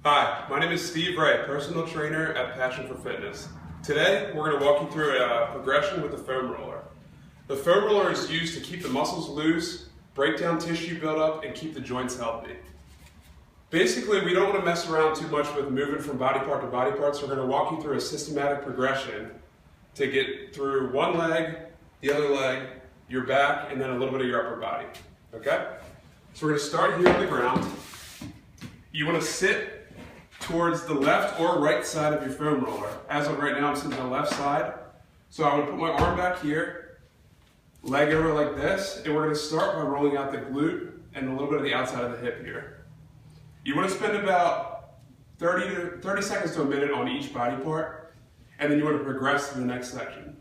Hi, my name is Steve Wright, personal trainer at Passion for Fitness. Today, we're going to walk you through a progression with the foam roller. The foam roller is used to keep the muscles loose, break down tissue buildup, and keep the joints healthy. Basically, we don't want to mess around too much with moving from body part to body part, so we're going to walk you through a systematic progression to get through one leg, the other leg, your back, and then a little bit of your upper body. Okay? So we're going to start here on the ground. You want to sit towards the left or right side of your foam roller. As of right now, I'm sitting on the left side. So I'm going to put my arm back here, leg over like this, and we're going to start by rolling out the glute and a little bit of the outside of the hip here. You want to spend about 30 seconds to a minute on each body part, and then you want to progress to the next section.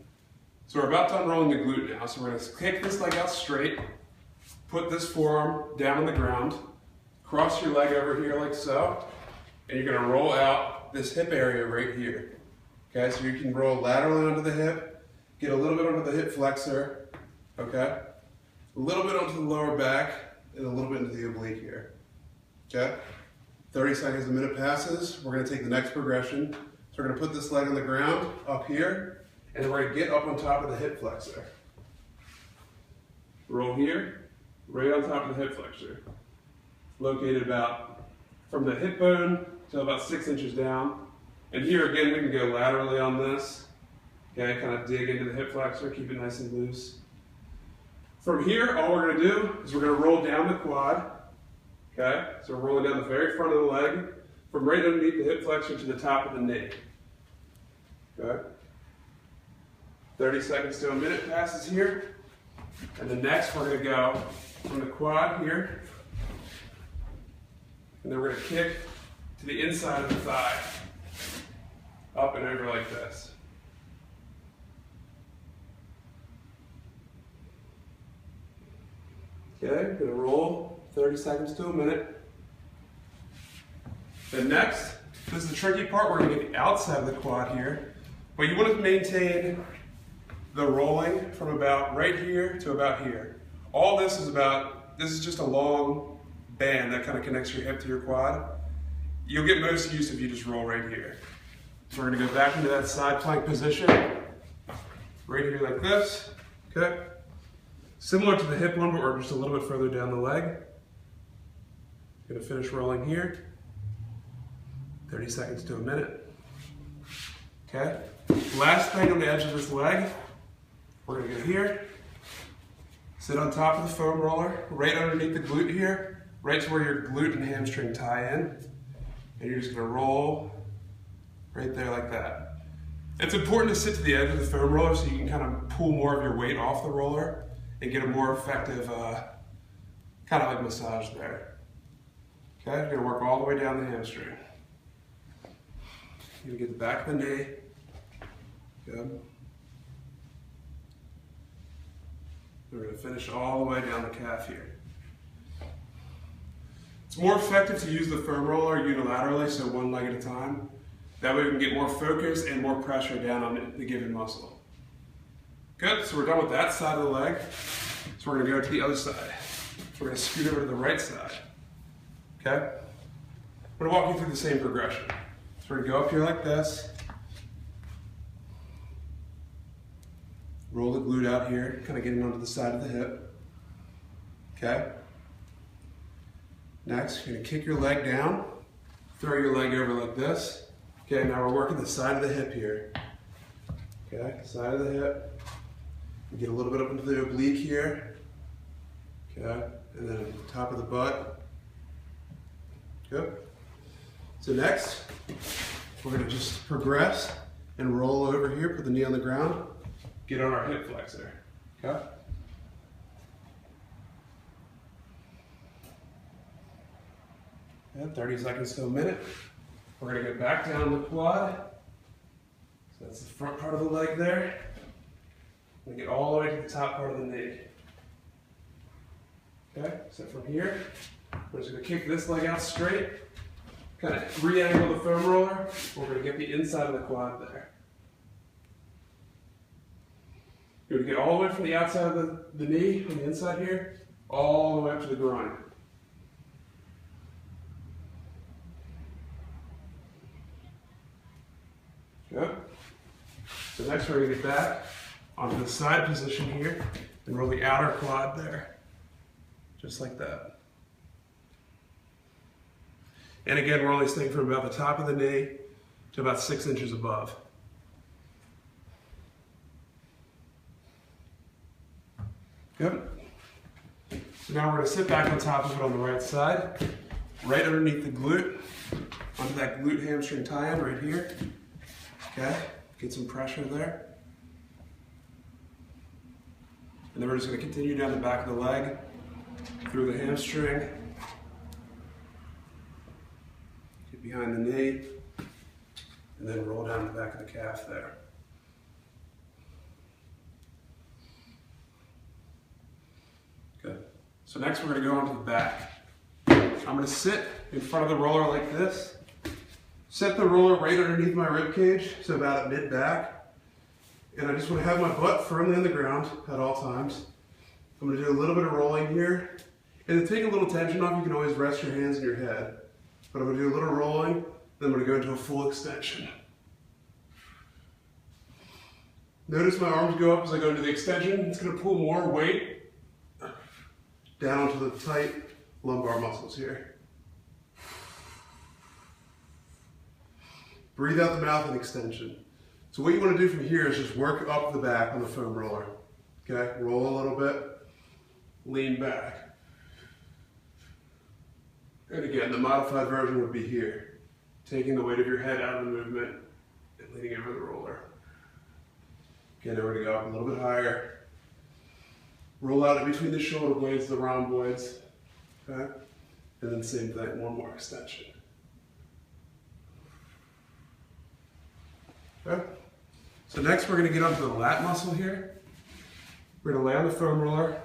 So we're about done rolling the glute now, so we're going to kick this leg out straight, put this forearm down on the ground, cross your leg over here like so, and you're going to roll out this hip area right here. Okay, so you can roll laterally onto the hip, get a little bit onto the hip flexor, okay? A little bit onto the lower back, and a little bit into the oblique here. Okay? 30 seconds, a minute passes. We're going to take the next progression. So we're going to put this leg on the ground up here, and then we're going to get up on top of the hip flexor. Roll here, right on top of the hip flexor. Located about from the hip bone to about 6 inches down. And here again, we can go laterally on this. Okay, kind of dig into the hip flexor, keep it nice and loose. From here, all we're going to do is we're going to roll down the quad. Okay, so we're rolling down the very front of the leg, from right underneath the hip flexor to the top of the knee. Okay, 30 seconds to a minute passes here. And then next, we're going to go from the quad here, and then we're going to kick to the inside of the thigh, up and over like this. Okay, going to roll 30 seconds to a minute. Then next, this is the tricky part, we're going to get the outside of the quad here, but you want to maintain the rolling from about right here to about here. All this is just a long band that kind of connects your hip to your quad. You'll get most use if you just roll right here. So we're going to go back into that side plank position, right here like this, okay? Similar to the hip one, but we're just a little bit further down the leg. Going to finish rolling here, 30 seconds to a minute. Okay? Last thing on the edge of this leg, we're going to go here, sit on top of the foam roller, right underneath the glute here, right to where your glute and hamstring tie in. And you're just going to roll right there like that. It's important to sit to the edge of the foam roller so you can kind of pull more of your weight off the roller and get a more effective kind of like massage there. Okay, you're going to work all the way down the hamstring. You're going to get the back of the knee. Good. We're going to finish all the way down the calf here. It's more effective to use the foam roller unilaterally, so one leg at a time. That way we can get more focus and more pressure down on the given muscle. Good, so we're done with that side of the leg. So we're going to go to the other side. So we're going to scoot over to the right side. Okay? I'm going to walk you through the same progression. So we're going to go up here like this. Roll the glute out here, kind of getting onto the side of the hip. Okay? Next, you're going to kick your leg down, throw your leg over like this. Okay, now we're working the side of the hip here. Okay, side of the hip. You get a little bit up into the oblique here. Okay, and then top of the butt. Good. So next, we're going to just progress and roll over here, put the knee on the ground, get on our hip flexor. Okay? And 30 seconds to a minute. We're going to go back down the quad. So that's the front part of the leg there. We get all the way to the top part of the knee. Okay, so from here, we're just going to kick this leg out straight, kind of re-angle the foam roller. We're going to get the inside of the quad there. You're going to get all the way from the outside of the knee on the inside here, all the way up to the groin. So next we're going to get back onto the side position here and roll the outer quad there, just like that. And again, we're only staying from about the top of the knee to about 6 inches above. Good. So now we're going to sit back on top of it on the right side, right underneath the glute, onto that glute hamstring tie-in right here. Okay, get some pressure there. And then we're just going to continue down the back of the leg, through the hamstring, get behind the knee, and then roll down the back of the calf there. Good. So next we're going to go onto the back. I'm going to sit in front of the roller like this. Set the roller right underneath my rib cage, so about at mid-back. And I just want to have my butt firmly on the ground at all times. I'm going to do a little bit of rolling here. And to take a little tension off, you can always rest your hands in your head. But I'm going to do a little rolling, then I'm going to go into a full extension. Notice my arms go up as I go into the extension. It's going to pull more weight down onto the tight lumbar muscles here. Breathe out the mouth in extension. So what you want to do from here is just work up the back on the foam roller. Okay, roll a little bit, lean back. And again, the modified version would be here. Taking the weight of your head out of the movement and leaning over the roller. Again, we're going to go up a little bit higher. Roll out in between the shoulder blades, the rhomboids. Okay? And then same thing, one more extension. Okay? So next we're going to get onto the lat muscle here. We're going to lay on the foam roller,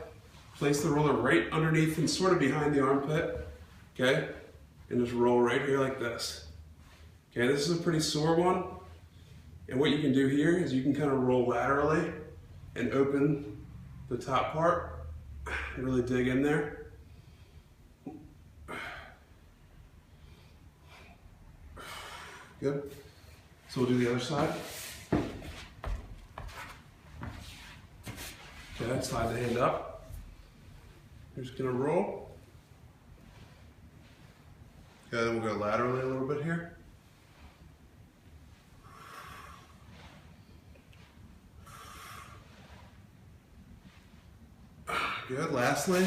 place the roller right underneath and sort of behind the armpit. Okay? And just roll right here like this. Okay, this is a pretty sore one. And what you can do here is you can kind of roll laterally and open the top part and really dig in there. Good. So we'll do the other side. Okay, slide the hand up. You're just gonna roll. Okay, then we'll go laterally a little bit here. Good. Lastly,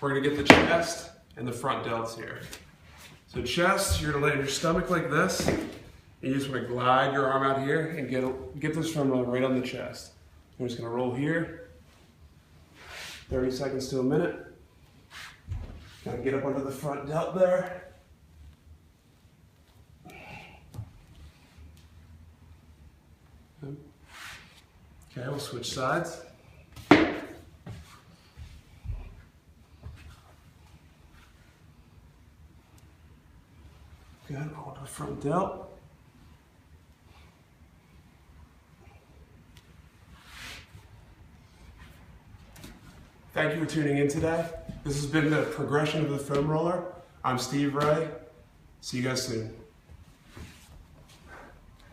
we're going to get the chest and the front delts here. So chest, you're going to lay on your stomach like this, and you just want to glide your arm out here and get this femoral right on the chest. We're just going to roll here, 30 seconds to a minute. Kind of get up under the front delt there. Okay, we'll switch sides. Good, hold the front delt. Thank you for tuning in today. This has been the progression of the foam roller. I'm Steve Ray. See you guys soon.